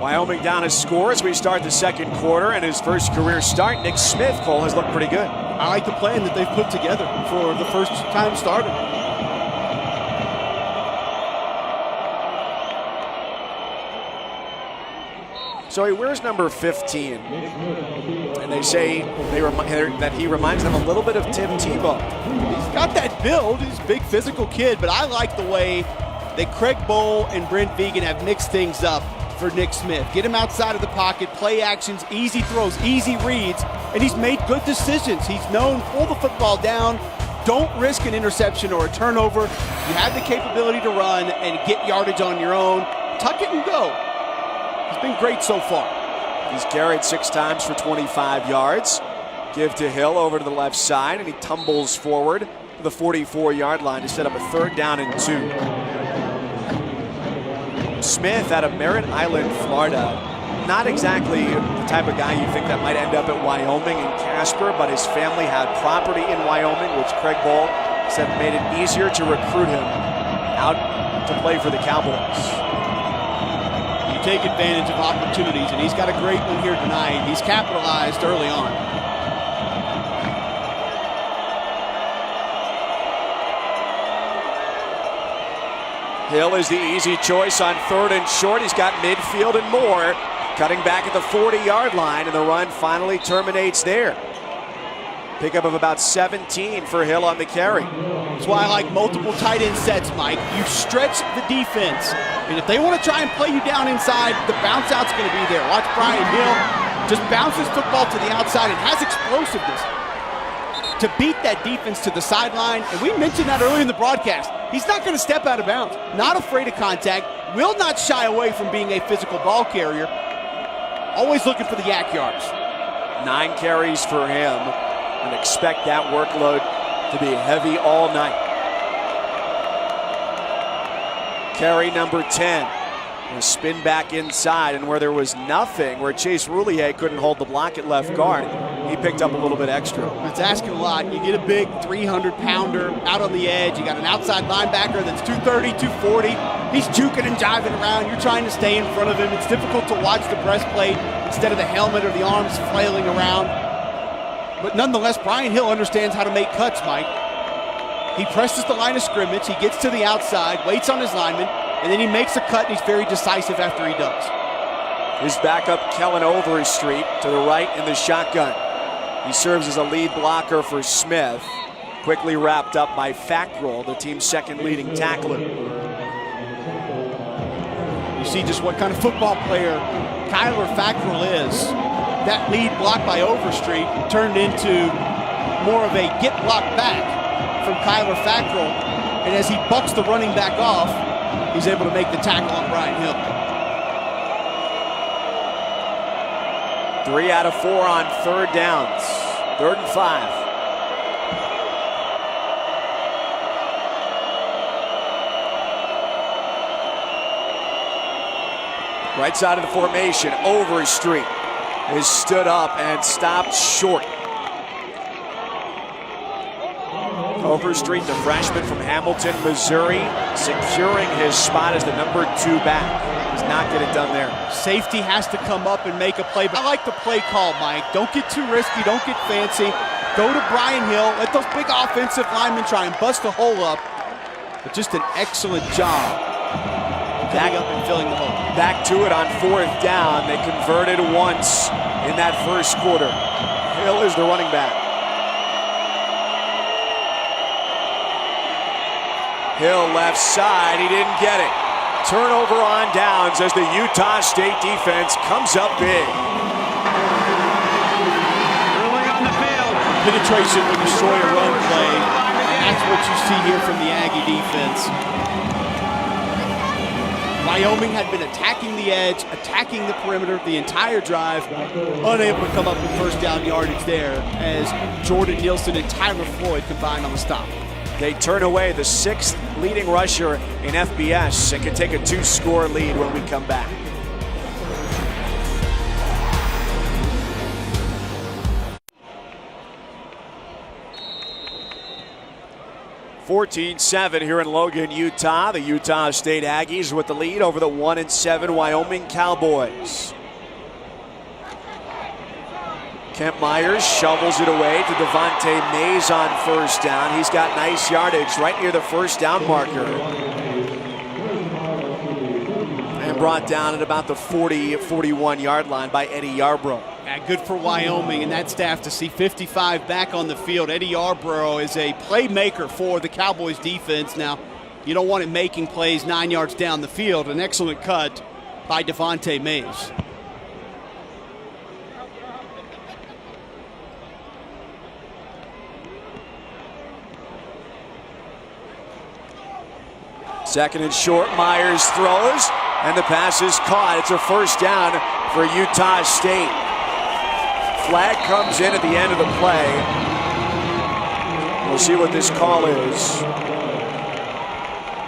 Wyoming down his score as we start the second quarter, and his first career start, Nick Smith, Cole, has looked pretty good. I like the plan that they've put together for the first time starter. So he wears number 15, and they say that he reminds them a little bit of Tim Tebow. He's got that build. He's a big physical kid, but I like the way that Craig Bowl and Brent Vigen have mixed things up for Nick Smith. Get him outside of the pocket, play actions, easy throws, easy reads, and he's made good decisions. He's known, pull the football down, don't risk an interception or a turnover. You have the capability to run and get yardage on your own. Tuck it and go. He's been great so far. He's carried 6 times for 25 yards. Give to Hill over to the left side, and he tumbles forward to the 44-yard line to set up a 3rd down and 2. Smith out of Merritt Island, Florida. Not exactly the type of guy you think that might end up at Wyoming and Casper, but his family had property in Wyoming, which Craig Bowl said made it easier to recruit him out to play for the Cowboys. You take advantage of opportunities, and he's got a great one here tonight. He's capitalized early on. Hill is the easy choice on 3rd and short. He's got midfield and more. Cutting back at the 40-yard line, and the run finally terminates there. Pickup of about 17 for Hill on the carry. That's why I like multiple tight end sets, Mike. You stretch the defense, and if they want to try and play you down inside, the bounce out's going to be there. Watch Brian Hill just bounces football to the outside and has explosiveness to beat that defense to the sideline. And we mentioned that earlier in the broadcast. He's not going to step out of bounds. Not afraid of contact. Will not shy away from being a physical ball carrier. Always looking for the yak yards. 9 carries for him, and expect that workload to be heavy all night. Carry number 10. A spin back inside, and where there was nothing, where Chase Roulier couldn't hold the block at left guard, he picked up a little bit extra. It's asking a lot. You get a big 300-pounder out on the edge. You got an outside linebacker that's 230, 240. He's juking and jiving around. You're trying to stay in front of him. It's difficult to watch the breastplate instead of the helmet or the arms flailing around. But nonetheless, Brian Hill understands how to make cuts, Mike. He presses the line of scrimmage. He gets to the outside, waits on his lineman, and then he makes a cut, and he's very decisive after he does. His backup, Kellen Overstreet, to the right in the shotgun. He serves as a lead blocker for Smith. Quickly wrapped up by Fackrell, the team's 2nd leading tackler. You see just what kind of football player Kyler Fackrell is. That lead block by Overstreet turned into more of a get block back from Kyler Fackrell. And as he bucks the running back off, he's able to make the tackle on Brian Hill. 3 out of 4 on 3rd downs. 3rd and 5. Right side of the formation, Overstreet is stood up and stopped short. Overstreet, the freshman from Hamilton, Missouri, securing his spot as the number 2 back. Does not get it done there. Safety has to come up and make a play. But I like the play call, Mike. Don't get too risky. Don't get fancy. Go to Brian Hill. Let those big offensive linemen try and bust the hole up. But just an excellent job getting up and filling the hole. Back to it on 4th down. They converted once in that first quarter. Hill is the running back. Hill left side. He didn't get it. Turnover on downs as the Utah State defense comes up big. Early on the field. Penetration will destroy a run play. And that's what you see here from the Aggie defense. Wyoming had been attacking the edge, attacking the perimeter the entire drive, unable to come up with 1st down yardage there as Jordan Nielsen and Tyler Floyd combined on the stop. They turn away the 6th leading rusher in FBS and can take a 2-score lead when we come back. 14-7 here in Logan, Utah. The Utah State Aggies with the lead over the 1-7 Wyoming Cowboys. Kent Myers shovels it away to Devontae Mays on first down. He's got nice yardage right near the first down marker. And brought down at about the 40-41 yard line by Eddie Yarbrough. Yeah, good for Wyoming and that staff to see 55 back on the field. Eddie Yarbrough is a playmaker for the Cowboys defense. Now, you don't want him making plays 9 yards down the field. An excellent cut by Devontae Mays. Second and short, Myers throws, and the pass is caught. It's a first down for Utah State. Flag comes in at the end of the play. We'll see what this call is.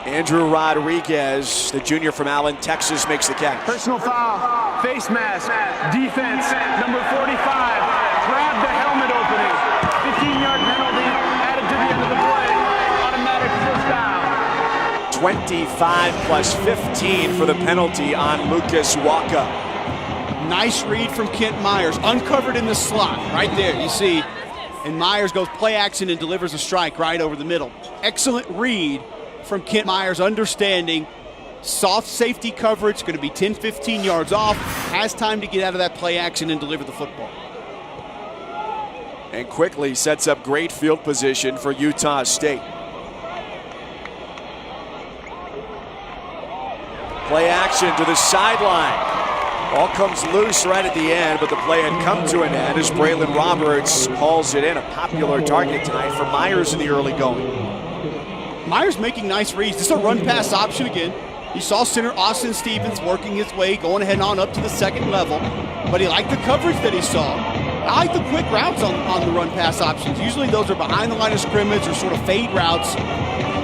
Andrew Rodriguez, the junior from Allen, Texas, makes the catch. Personal foul, face mask, defense, number 45, grab the helmet opening. 15-yard penalty added to the end of the play. Automatic first down. 25 plus 15 for the penalty on Lucas Waka. Nice read from Kent Myers, uncovered in the slot, right there, you see. And Myers goes play action and delivers a strike right over the middle. Excellent read from Kent Myers, understanding soft safety coverage, going to be 10, 15 yards off, has time to get out of that play action and deliver the football. And quickly sets up great field position for Utah State. Play action to the sideline. Ball comes loose right at the end, but the play had come to an end as Braylon Roberts hauls it in. A popular target tonight for Myers in the early going. Myers making nice reads. This is a run-pass option again. You saw center Austin Stevens working his way, going ahead and on up to the second level, but he liked the coverage that he saw. I like the quick routes on the run-pass options. Usually those are behind the line of scrimmage or sort of fade routes,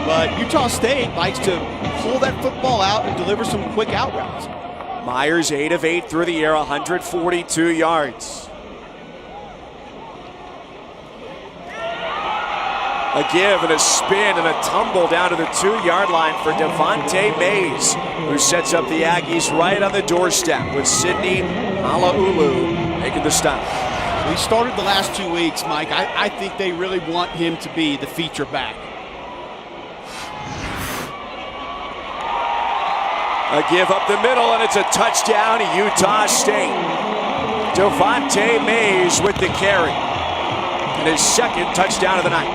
but Utah State likes to pull that football out and deliver some quick out routes. Myers 8 of 8 through the air, 142 yards. A give and a spin and a tumble down to the 2-yard line for Devontae Mays, who sets up the Aggies right on the doorstep with Sidney Alaulu making the stop. We started the last 2 weeks, Mike. I think they really want him to be the feature back. A give up the middle, and it's a touchdown to Utah State. Devontae Mays with the carry. And his second touchdown of the night.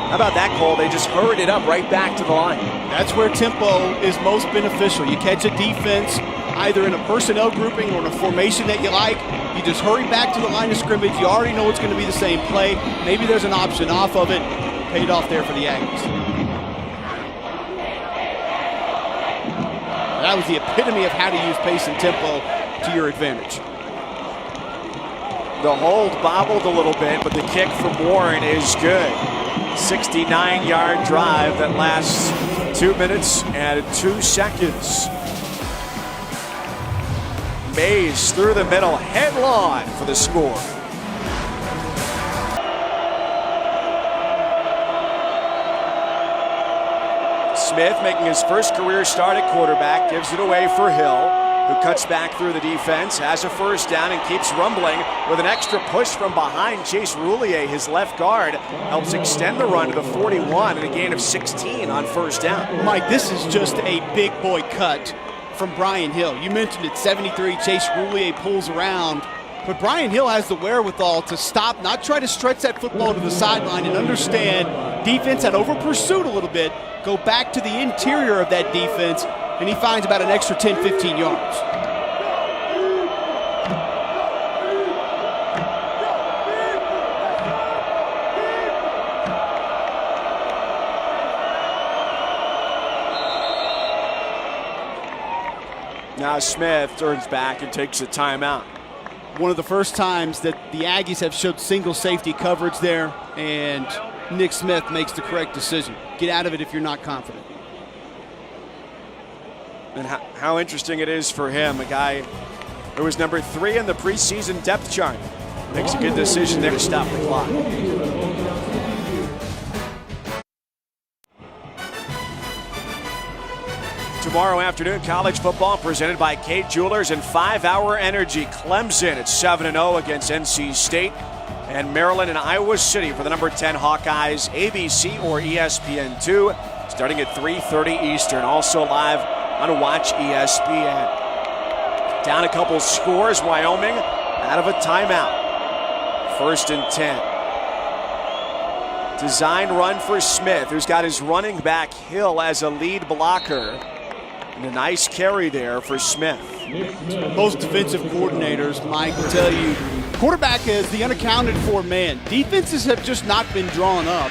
How about that call? They just hurried it up right back to the line. That's where tempo is most beneficial. You catch a defense either in a personnel grouping or in a formation that you like. You just hurry back to the line of scrimmage. You already know it's going to be the same play. Maybe there's an option off of it. Paid off there for the Aggies. That was the epitome of how to use pace and tempo to your advantage. The hold bobbled a little bit, but the kick from Warren is good. 69-yard drive that lasts 2 minutes and 2 seconds. Mays through the middle, headlong for the score. Smith making his first career start at quarterback, gives it away for Hill, who cuts back through the defense, has a first down and keeps rumbling with an extra push from behind. Chase Roulier, his left guard, helps extend the run to the 41 and a gain of 16 on first down. Mike, this is just a big boy cut from Brian Hill. You mentioned it, 73, Chase Roulier pulls around, but Brian Hill has the wherewithal to stop, not try to stretch that football to the sideline and understand defense had over pursued a little bit, go back to the interior of that defense, and he finds about an extra 10, 15 yards. Now Smith turns back and takes a timeout. One of the first times that the Aggies have showed single safety coverage there, and Nick Smith makes the correct decision. Get out of it if you're not confident. And how interesting it is for him, a guy who was number 3 in the preseason depth chart. Makes a good decision there to stop the clock. Tomorrow afternoon, college football presented by Kate Jewelers and 5 Hour Energy. Clemson at 7-0 against NC State. And Maryland and Iowa City for the number 10 Hawkeyes, ABC or ESPN2, starting at 3:30 Eastern. Also live on Watch ESPN. Down a couple scores, Wyoming out of a timeout. 1st and 10. Design run for Smith, who's got his running back Hill as a lead blocker. And a nice carry there for Smith. Most defensive coordinators, Mike, will tell you, quarterback is the unaccounted for man. Defenses have just not been drawn up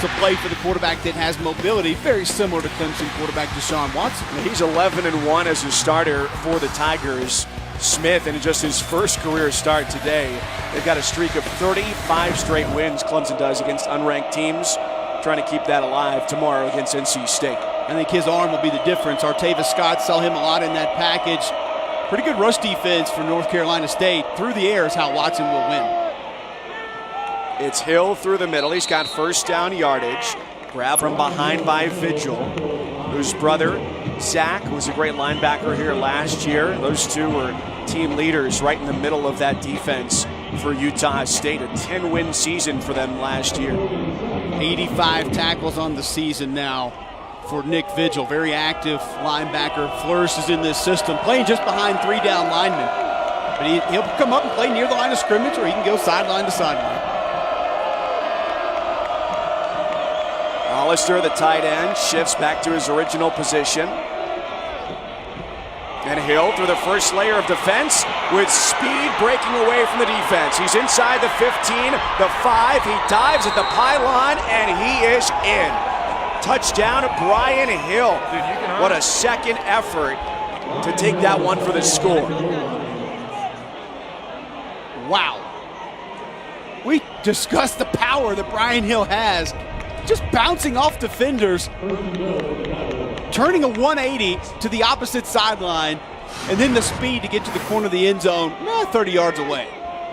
to play for the quarterback that has mobility, very similar to Clemson quarterback Deshaun Watson. He's 11-1 as a starter for the Tigers. Smith, in just his first career start today, they've got a streak of 35 straight wins, Clemson does, against unranked teams. Trying to keep that alive tomorrow against NC State. I think his arm will be the difference. Artavis Scott saw him a lot in that package. Pretty good rush defense for North Carolina State. Through the air is how Watson will win. It's Hill through the middle. He's got first down yardage. Grab from behind by Vigil, whose brother, Zach, was a great linebacker here last year. Those two were team leaders right in the middle of that defense for Utah State. A 10-win season for them last year. 85 tackles on the season now for Nick Vigil. Very active linebacker. Flourishes in this system, playing just behind 3 down linemen. But he'll come up and play near the line of scrimmage, or he can go sideline to sideline. Hollister, the tight end, shifts back to his original position. And Hill through the first layer of defense with speed breaking away from the defense. He's inside the 15, the 5. He dives at the pylon, and he is in. Touchdown, Brian Hill. What a second effort to take that one for the score. Wow. We discussed the power that Brian Hill has. Just bouncing off defenders, turning a 180 to the opposite sideline, and then the speed to get to the corner of the end zone, 30 yards away.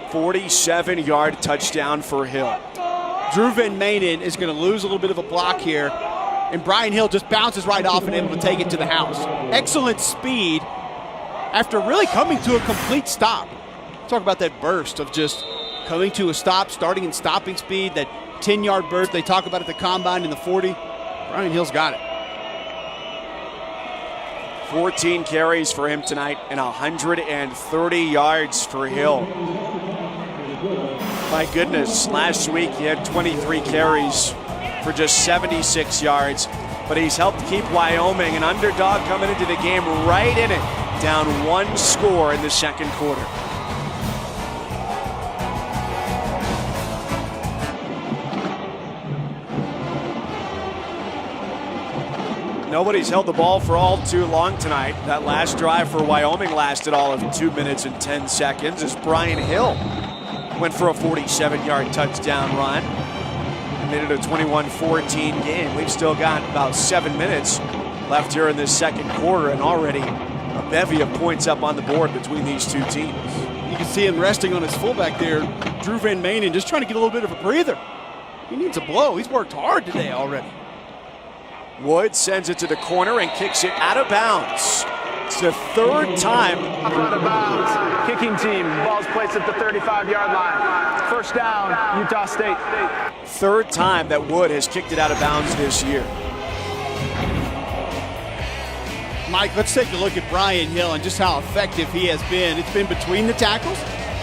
47-yard touchdown for Hill. Drew Van Manen is going to lose a little bit of a block here, and Brian Hill just bounces right off and able to take it to the house. Excellent speed after really coming to a complete stop. Talk about that burst of just coming to a stop, starting and stopping speed, that 10-yard burst they talk about at the combine in the 40. Brian Hill's got it. 14 carries for him tonight and 130 yards for Hill. My goodness, last week he had 23 carries for just 76 yards, but he's helped keep Wyoming, an underdog coming into the game, right in it, down 1 score in the second quarter. Nobody's held the ball for all too long tonight. That last drive for Wyoming lasted all of 2 minutes and 10 seconds as Brian Hill went for a 47-yard touchdown run and made it a 21-14 game. We've still got about 7 minutes left here in this second quarter, and already a bevy of points up on the board between these two teams. You can see him resting on his fullback there, Drew Van Manen, just trying to get a little bit of a breather. He needs a blow. He's worked hard today already. Wood sends it to the corner and kicks it out of bounds. It's the 3rd time. Out of bounds. Kicking team. Ball's placed at the 35-yard line. First down, Utah State. 3rd time that Wood has kicked it out of bounds this year. Mike, let's take a look at Brian Hill and just how effective he has been. It's been between the tackles.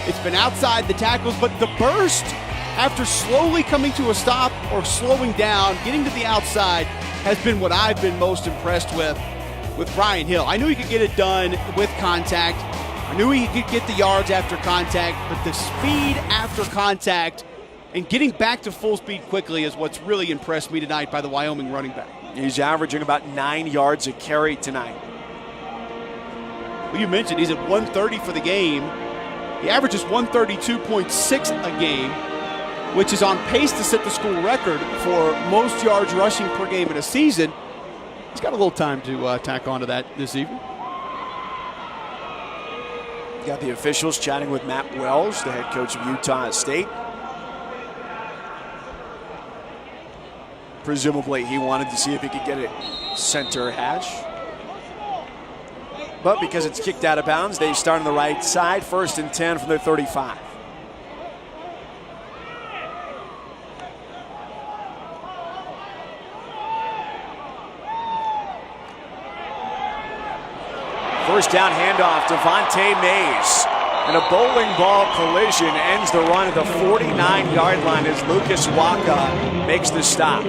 It's been outside the tackles, but the burst after slowly coming to a stop or slowing down, getting to the outside, has been what I've been most impressed with Brian Hill. I knew he could get it done with contact. I knew he could get the yards after contact, but the speed after contact and getting back to full speed quickly is what's really impressed me tonight by the Wyoming running back. He's averaging about 9 yards a carry tonight. Well, you mentioned he's at 130 for the game. He averages 132.6 a game, which is on pace to set the school record for most yards rushing per game in a season. He's got a little time to tack onto that this evening. Got the officials chatting with Matt Wells, the head coach of Utah State. Presumably he wanted to see if he could get it center hash. But because it's kicked out of bounds, they start on the right side, 1st and 10 from their 35. First down handoff, Devontae Mays. And a bowling ball collision ends the run at the 49-yard line as Lucas Waka makes the stop.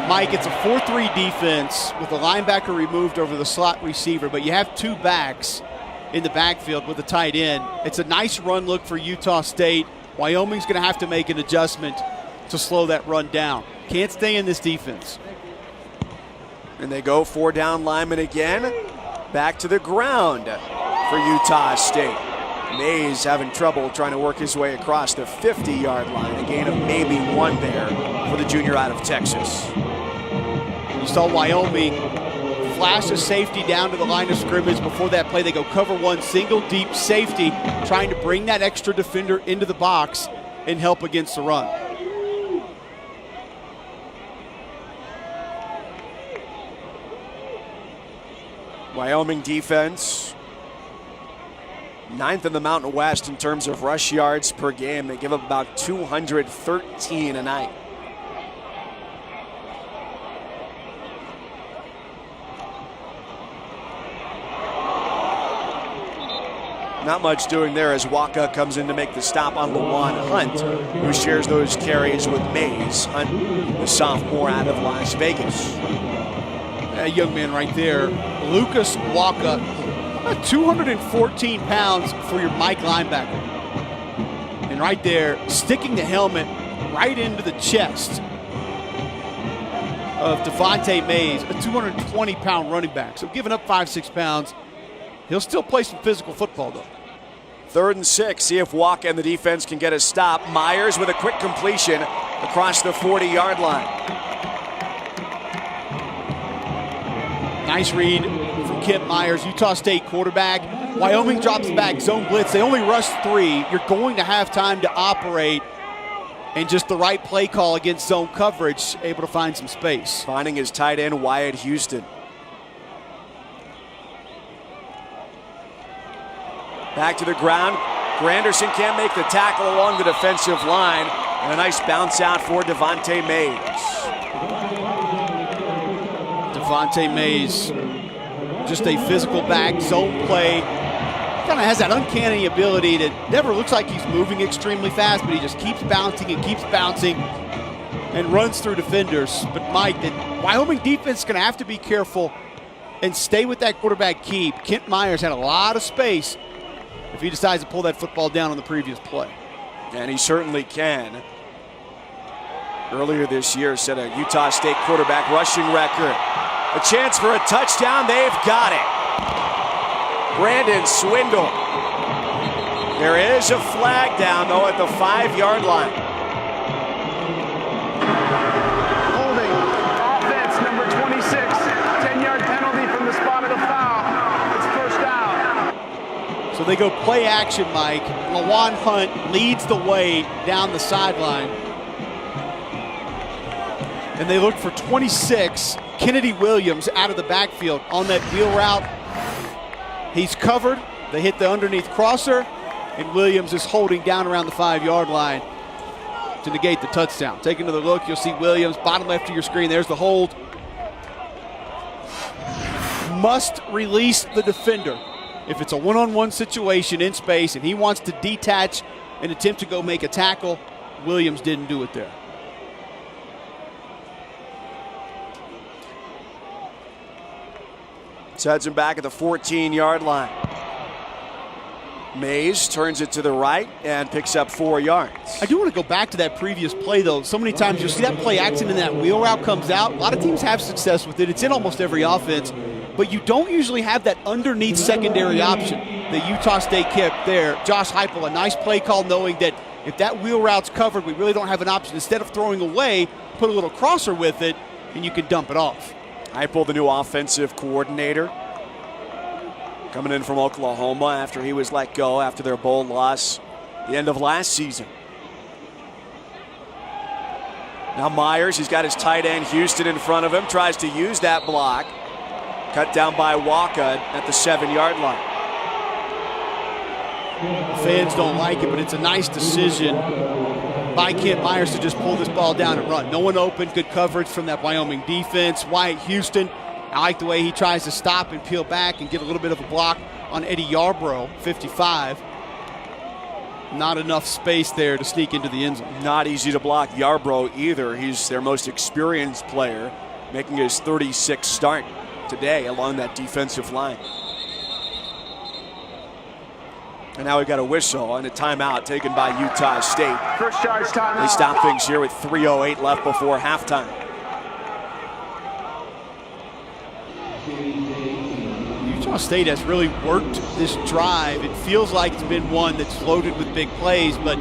Mike, it's a 4-3 defense with the linebacker removed over the slot receiver, but you have 2 backs in the backfield with a tight end. It's a nice run look for Utah State. Wyoming's going to have to make an adjustment to slow that run down. Can't stay in this defense. And they go 4-down lineman again. Back to the ground for Utah State. Mays having trouble trying to work his way across the 50-yard line. A gain of maybe 1 there for the junior out of Texas. You saw Wyoming flash a safety down to the line of scrimmage. Before that play, they go cover 1, single deep safety, trying to bring that extra defender into the box and help against the run. Wyoming defense, 9th in the Mountain West in terms of rush yards per game. They give up about 213 a night. Not much doing there as Waka comes in to make the stop on Lawan Hunt, who shares those carries with Mays. Hunt, the sophomore out of Las Vegas. That young man right there, Lucas Waka, about 214 pounds for your Mike linebacker. And right there, sticking the helmet right into the chest of Devontae Mays, a 220-pound running back. So giving up 5-6 pounds, he'll still play some physical football, though. 3rd and 6. See if Waka and the defense can get a stop. Myers with a quick completion across the 40-yard line. Nice read from Kent Myers, Utah State quarterback. Wyoming drops back, zone blitz. They only rush 3. You're going to have time to operate, and just the right play call against zone coverage, able to find some space. Finding his tight end, Wyatt Houston. Back to the ground. Granderson can't make the tackle along the defensive line. And a nice bounce out for Devontae Mays. Devontae Mays, just a physical back, zone play. Kind of has that uncanny ability that never looks like he's moving extremely fast, but he just keeps bouncing and keeps bouncing and runs through defenders. But Mike, the Wyoming defense is going to have to be careful and stay with that quarterback keep. Kent Myers had a lot of space if he decides to pull that football down on the previous play. And he certainly can. Earlier this year set a Utah State quarterback rushing record. A chance for a touchdown, they've got it. Brandon Swindle. There is a flag down though at the 5-yard line. Holding, offense number 26, 10-yard penalty from the spot of the foul. It's 1st down. So they go play action, Mike. Lawan Hunt leads the way down the sideline. And they look for 26, Kennedy Williams out of the backfield on that wheel route. He's covered. They hit the underneath crosser, and Williams is holding down around the 5-yard line to negate the touchdown. Take another look. You'll see Williams, bottom left of your screen. There's the hold. Must release the defender. If it's a one-on-one situation in space and he wants to detach and attempt to go make a tackle, Williams didn't do it there. Sets him back at the 14-yard line. Mays turns it to the right and picks up 4 yards. I do want to go back to that previous play, though. So many times you'll see that play action and that wheel route comes out. A lot of teams have success with it. It's in almost every offense. But you don't usually have that underneath secondary option that Utah State kept there. Josh Heupel, a nice play call, knowing that if that wheel route's covered, we really don't have an option. Instead of throwing away, put a little crosser with it, and you can dump it off. Heupel, the new offensive coordinator, coming in from Oklahoma after he was let go after their bowl loss the end of last season. Now Myers, he's got his tight end Houston in front of him, tries to use that block. Cut down by Waka at the 7-yard line. Fans don't like it, but it's a nice decision by Kent Myers to just pull this ball down and run. No one open, good coverage from that Wyoming defense. Wyatt Houston, I like the way he tries to stop and peel back and get a little bit of a block on Eddie Yarbrough, 55. Not enough space there to sneak into the end zone. Not easy to block Yarbrough either. He's their most experienced player, making his 36th start today along that defensive line. And now we've got a whistle and a timeout taken by Utah State. First charge timeout. They stop things here with 3:08 left before halftime. Utah State has really worked this drive. It feels like it's been one that's loaded with big plays, but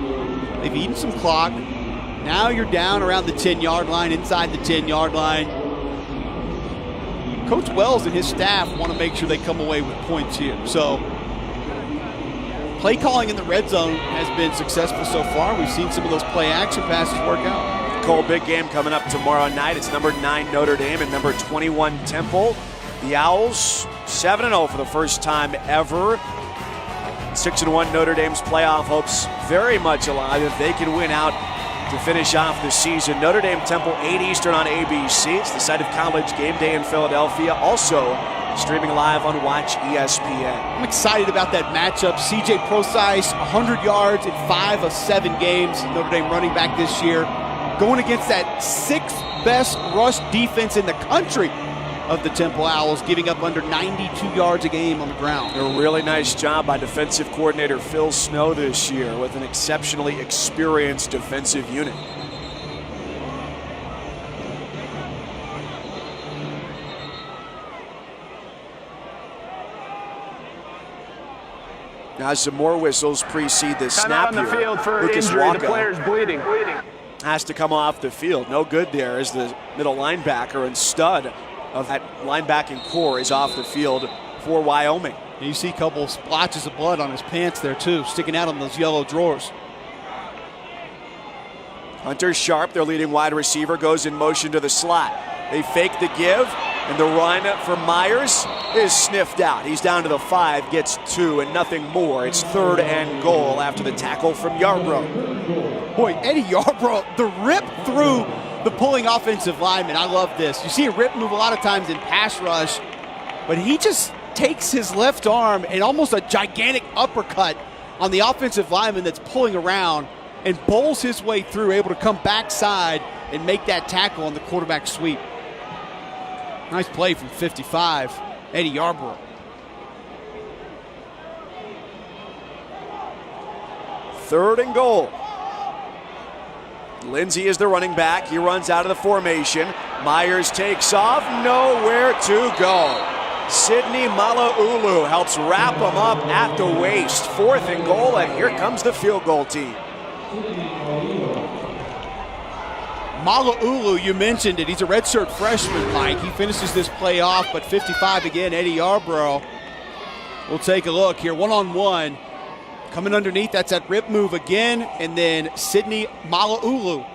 they've eaten some clock. Now you're down around the 10-yard line, inside the 10-yard line. Coach Wells and his staff want to make sure they come away with points here. So play calling in the red zone has been successful so far. We've seen some of those play action passes work out. Cole, big game coming up tomorrow night. It's number 9 Notre Dame and number 21 Temple. The Owls 7-0 for the first time ever. 6-1 Notre Dame's playoff hopes very much alive if they can win out to finish off the season. Notre Dame Temple 8 Eastern on ABC. It's the site of College Game Day in Philadelphia. Also streaming live on Watch ESPN. I'm excited about that matchup. CJ Prosise, 100 yards in 5 of 7 games. Notre Dame running back this year, going against that 6th best rush defense in the country of the Temple Owls, giving up under 92 yards a game on the ground. A really nice job by defensive coordinator Phil Snow this year with an exceptionally experienced defensive unit. Now some more whistles precede the snap on the here. field for Lucas injury. Waka The player's bleeding. has to come off the field. No good there as the middle linebacker and stud of that linebacking core is off the field for Wyoming. And you see a couple splotches of blood on his pants there too, sticking out on those yellow drawers. Hunter Sharp, their leading wide receiver, goes in motion to the slot. They fake the give, and the run for Myers is sniffed out. He's down to the 5, gets 2, and nothing more. It's 3rd and goal after the tackle from Yarbrough. Boy, Eddie Yarbrough, the rip through the pulling offensive lineman. I love this. You see a rip move a lot of times in pass rush, but he just takes his left arm and almost a gigantic uppercut on the offensive lineman that's pulling around and bowls his way through, able to come backside and make that tackle on the quarterback sweep. Nice play from 55, Eddie Yarbrough. Third and goal. Lindsey is the running back. He runs out of the formation. Myers takes off, nowhere to go. Sidney Malaulu helps wrap him up at the waist. 4th and goal, and here comes the field goal team. Malaulu, you mentioned it. He's a redshirt freshman, Mike. He finishes this play off, but 55 again, Eddie Yarbrough. We'll take a look here. One-on-one. Coming underneath, that's that rip move again. And then Sidney Malaulu,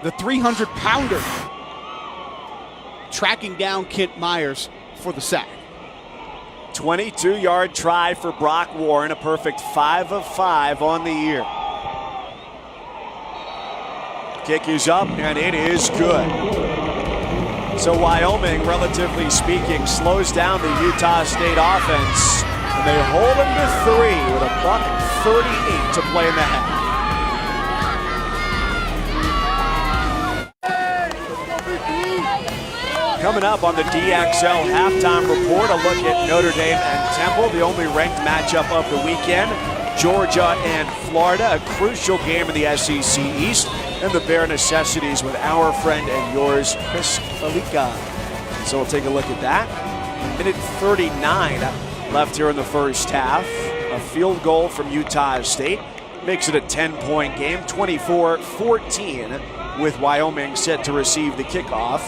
the 300-pounder, tracking down Kent Myers for the sack. 22-yard try for Brock Warren, a perfect 5 of 5 on the year. Kick is up, and it is good. So Wyoming, relatively speaking, slows down the Utah State offense, and they hold them to 3 with $1:38 to play in the half. Coming up on the DXL halftime report, a look at Notre Dame and Temple, the only ranked matchup of the weekend. Georgia and Florida, a crucial game in the SEC East, and the bare necessities with our friend and yours, Chris Felica. So we'll take a look at that. Minute 39 left here in the first half. A field goal from Utah State makes it a 10-point game, 24-14, with Wyoming set to receive the kickoff.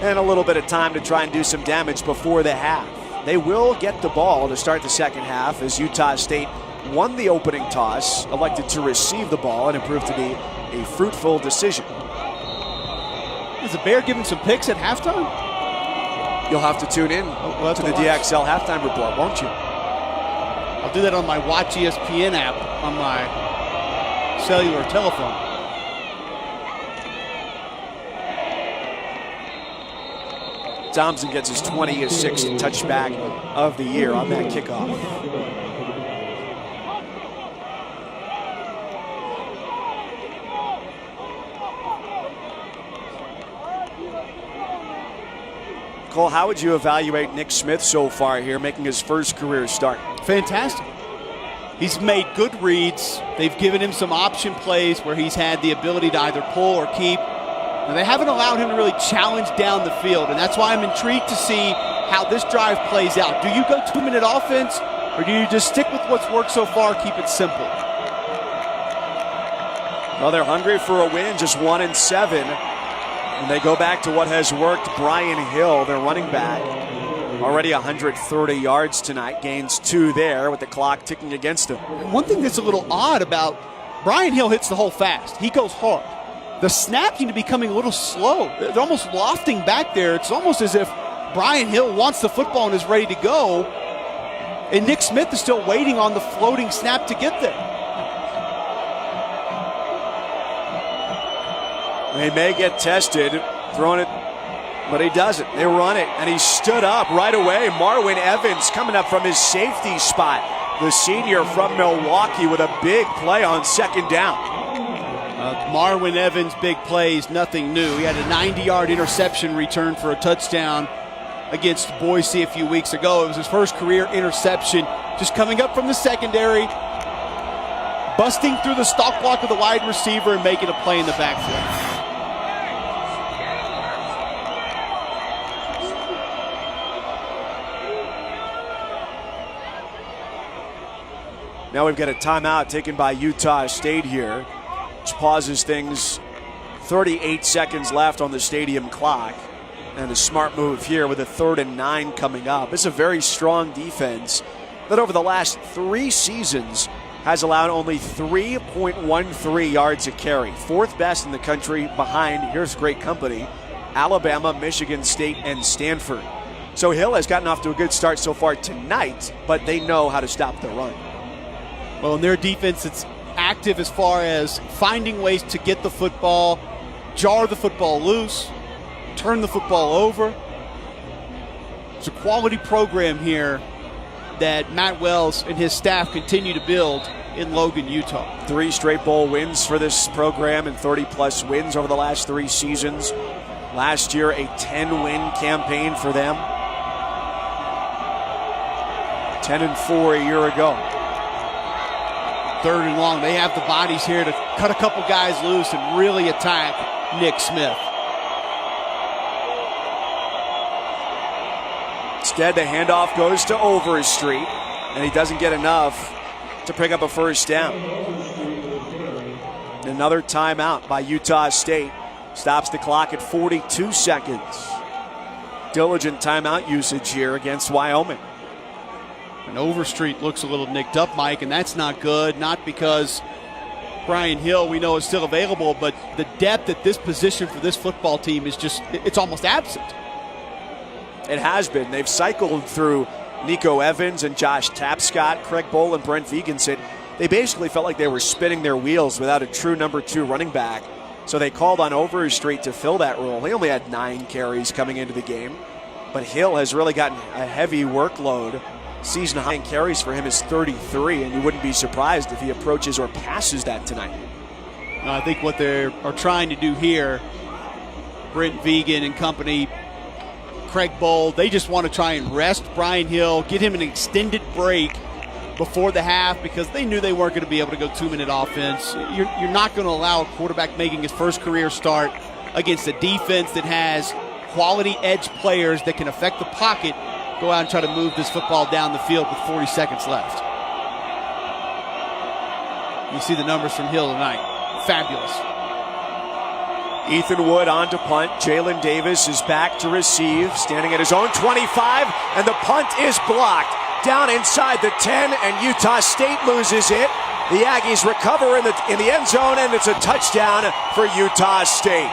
And a little bit of time to try and do some damage before the half. They will get the ball to start the second half as Utah State won the opening toss, elected to receive the ball, and it proved to be a fruitful decision. Is the Bear giving some picks at halftime? You'll have to tune in to the DXL halftime report, won't you? I'll do that on my Watch ESPN app on my cellular telephone. Thompson gets his 26th touchback of the year on that kickoff. Cole, how would you evaluate Nick Smith so far here, making his first career start? Fantastic. He's made good reads. They've given him some option plays where he's had the ability to either pull or keep. Now, they haven't allowed him to really challenge down the field, and that's why I'm intrigued to see how this drive plays out. Do you go 2-minute offense, or do you just stick with what's worked so far, keep it simple? Well, they're hungry for a win, just 1-7. And they go back to what has worked. Brian Hill, their running back, already 130 yards tonight, gains 2 there with the clock ticking against him. One thing that's a little odd about Brian Hill hits the hole fast. He goes hard. The snaps seem to be coming a little slow. They're almost lofting back there. It's almost as if Brian Hill wants the football and is ready to go, and Nick Smith is still waiting on the floating snap to get there. He may get tested, throwing it, but he doesn't. They run it, and he stood up right away. Marwin Evans coming up from his safety spot. The senior from Milwaukee with a big play on second down. Marwin Evans' big plays, nothing new. He had a 90-yard interception return for a touchdown against Boise a few weeks ago. It was his first career interception, just coming up from the secondary, busting through the stalk block of the wide receiver and making a play in the backfield. Now we've got a timeout taken by Utah State here, which pauses things. 38 seconds left on the stadium clock. And a smart move here with a 3rd and 9 coming up. It's a very strong defense that over the last 3 seasons has allowed only 3.13 yards a carry. 4th best in the country behind, here's great company, Alabama, Michigan State, and Stanford. So Hill has gotten off to a good start so far tonight, but they know how to stop the run. Well, in their defense, it's active as far as finding ways to get the football, jar the football loose, turn the football over. It's a quality program here that Matt Wells and his staff continue to build in Logan, Utah. 3 straight bowl wins for this program and 30-plus wins over the last 3 seasons. Last year, a 10-win campaign for them. 10-4 a year ago. 3rd and long. They have the bodies here to cut a couple guys loose and really attack Nick Smith. Instead, the handoff goes to Overstreet, and he doesn't get enough to pick up a first down. Another timeout by Utah State. Stops the clock at 42 seconds. Diligent timeout usage here against Wyoming. And Overstreet looks a little nicked up, Mike, and that's not good. Not because Brian Hill, we know, is still available, but the depth at this position for this football team is just, it's almost absent. It has been. They've cycled through Nico Evans and Josh Tapscott. Craig Bohl and Brent Vegan said they basically felt like they were spinning their wheels without a true number 2 running back. So they called on Overstreet to fill that role. He only had 9 carries coming into the game. But Hill has really gotten a heavy workload. Season high in carries for him is 33, and you wouldn't be surprised if he approaches or passes that tonight. I think what they are trying to do here, Brent Vegan and company, Craig Bohl, they just want to try and rest Brian Hill, get him an extended break before the half because they knew they weren't going to be able to go 2-minute offense. You're not going to allow a quarterback making his first career start against a defense that has quality edge players that can affect the pocket, go out and try to move this football down the field with 40 seconds left. You see the numbers from Hill tonight. Fabulous. Ethan Wood on to punt. Jalen Davis is back to receive, standing at his own 25, and the punt is blocked. Down inside the 10, and Utah State loses it The Aggies recover in the end zone, and it's a touchdown for Utah State.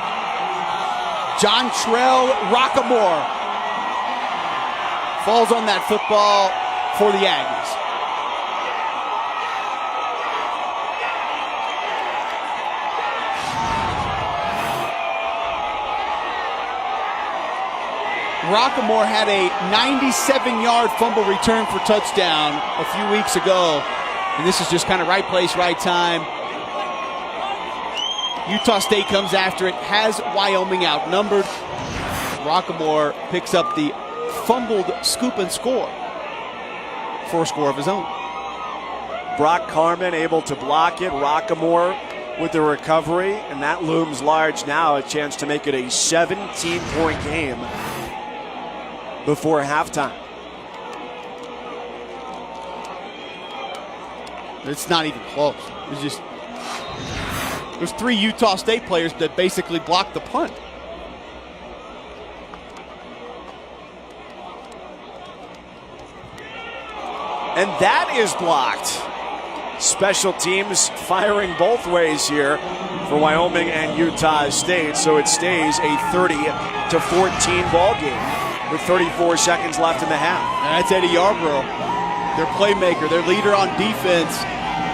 John Trell Rockamore falls on that football for the Aggies. Rockamore had a 97-yard fumble return for touchdown a few weeks ago. And this is just kind of right place, right time. Utah State comes after it, has Wyoming outnumbered. Rockamore picks up the fumbled scoop and score for a score of his own. Brock Carmen able to block it. Rockamore with the recovery, and that looms large now. A chance to make it a 17-point game before halftime. It's not even close. It's just there's 3 Utah State players that basically blocked the punt. And that is blocked. Special teams firing both ways here for Wyoming and Utah State, so it stays a 30-14 ball game with 34 seconds left in the half. And that's Eddie Yarbrough, their playmaker, their leader on defense.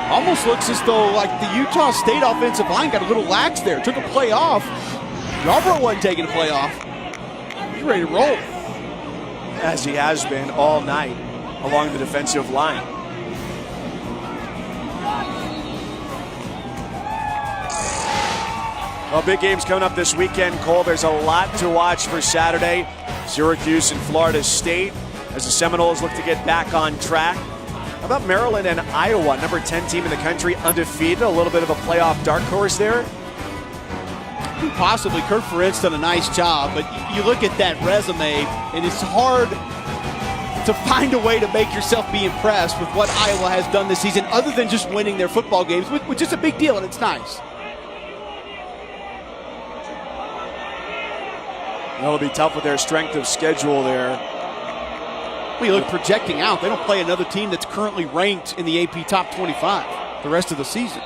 Almost looks as though like the Utah State offensive line got a little lax there. Took a play off. Yarbrough wasn't taking a play off. He's ready to roll. As he has been all night along the defensive line. Well, big games coming up this weekend, Cole. There's a lot to watch for Saturday. Syracuse and Florida State as the Seminoles look to get back on track. How about Maryland and Iowa, number 10 team in the country, undefeated? A little bit of a playoff dark horse there. Possibly. Kirk Ferentz done a nice job, but you look at that resume, and it's hard to find a way to make yourself be impressed with what Iowa has done this season other than just winning their football games, which is a big deal, and it's nice. It'll be tough with their strength of schedule there. Well, you look projecting out, they don't play another team that's currently ranked in the AP Top 25 the rest of the season.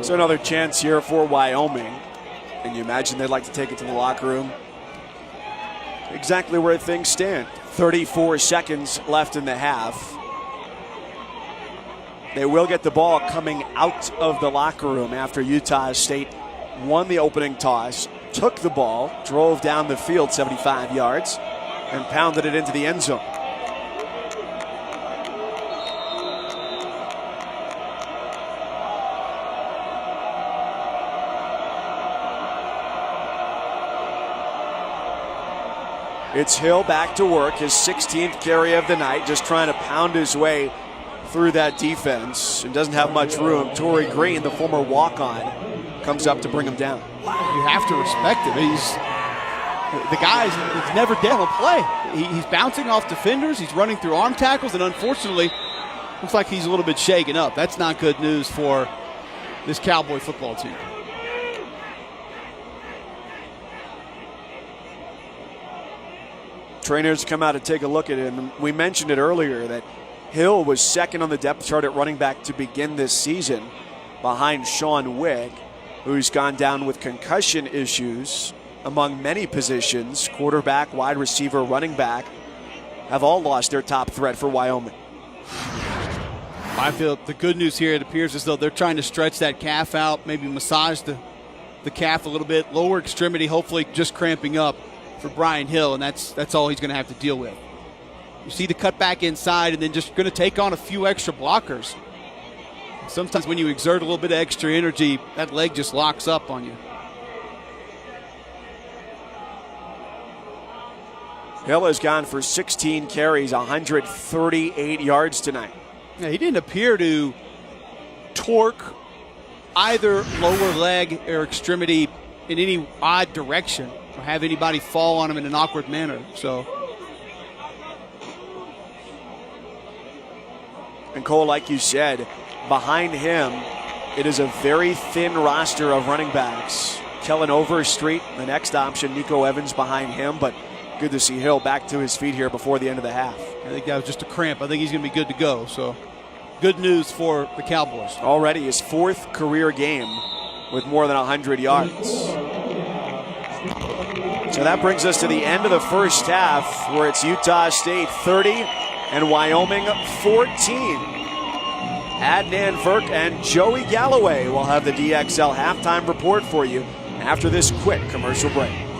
So another chance here for Wyoming. And you imagine they'd like to take it to the locker room. Exactly where things stand. 34 seconds left in the half. They will get the ball coming out of the locker room after Utah State won the opening toss, took the ball, drove down the field 75 yards, and pounded it into the end zone. It's Hill back to work, his 16th carry of the night, just trying to pound his way through that defense and doesn't have much room. Torrey Green, the former walk-on, comes up to bring him down. You have to respect him. The guy's never dead on a play. He's bouncing off defenders, he's running through arm tackles, and unfortunately, looks like he's a little bit shaken up. That's not good news for this Cowboy football team. Trainers come out to take a look at it, and we mentioned it earlier that Hill was second on the depth chart at running back to begin this season behind Sean Wick, who's gone down with concussion issues among many positions. Quarterback, wide receiver, running back have all lost their top threat for Wyoming. I feel the good news here, it appears as though they're trying to stretch that calf out, maybe massage the calf a little bit. Lower extremity hopefully just cramping up for Brian Hill, and that's all he's going to have to deal with. You see the cutback inside and then just going to take on a few extra blockers. Sometimes when you exert a little bit of extra energy, that leg just locks up on you. Hill has gone for 16 carries, 138 yards tonight. Yeah, he didn't appear to torque either lower leg or extremity in any odd direction or have anybody fall on him in an awkward manner. And Cole, like you said, behind him, it is a very thin roster of running backs. Kellen Overstreet, the next option, Nico Evans behind him, but Good to see Hill back to his feet here before the end of the half. I think that was just a cramp. I think he's going to be good to go. So good news for the Cowboys. Already his 4th career game with more than 100 yards. So that brings us to the end of the first half, where it's Utah State 30 and Wyoming 14. Adnan Verk and Joey Galloway will have the DXL halftime report for you after this quick commercial break.